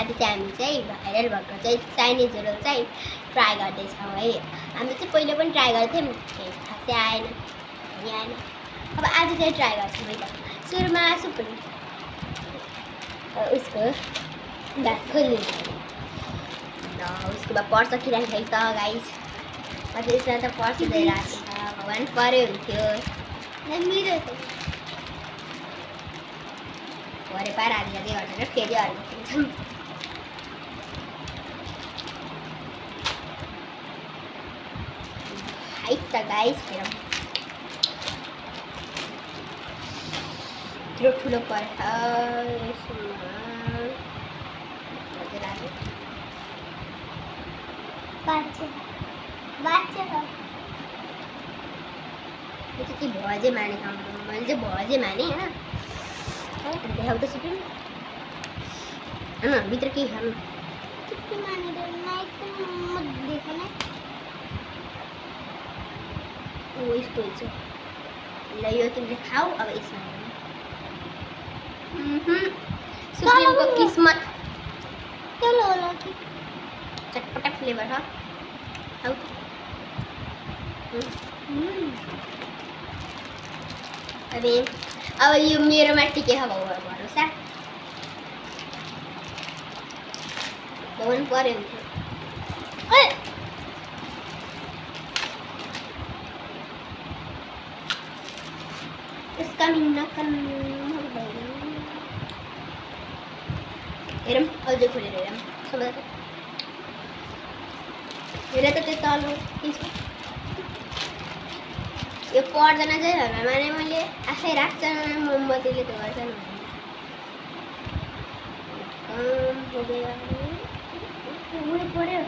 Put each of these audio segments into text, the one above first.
आज चाहिँ हामी चाहिँ भाइरल भएको चाहिँ चाइनिजहरू चाहिँ ट्राई गर्दैछौँ है। हामी चाहिँ पहिले पनि ट्राई गर्थ्यौँ, खासै आएन, अब आज चाहिँ ट्राई गर्छौँ है त। सुरुमा उसको दाँत खोल्नु र उसको बाद पर्छ किरान खै त गाइस। पछि यसमा त पर्छ दिइरहेको छ, भगवान् पऱ्यो हुन्थ्यो मेरो भरे पार हाल्दै गरेर फेरि हल्किन्छौँ। है त गाइस हेरौँ यत्रो ठुलो पर्छ के भजे माने खाऊँ मैले चाहिँ भजे माने होइन देखाउ त सुपिन भित्र के खानु यस्तो हुन्छ ल यो तिमीले खाऊ। अब यसमा सुप्रिमको किस्मत चटपटा फ्लेभर छ खाऊ। अब यो मेरोमा टिके भरोसा भगवान् पऱ्यो हुन्थ्यो। इसका हेरौँ अझै खोलेर हेरौँ सबैलाई हेर त त्यो तल यो पर्दैन चाहिँ घरमा माने मैले आफै राख्छ मोमबत्तीले त्यो गर्छ पर्यो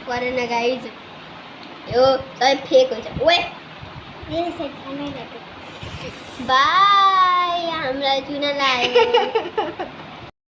परेन गाइज यो सबै फेक हुन्छ। ओए बाई हामीलाई चुना लाग्यो।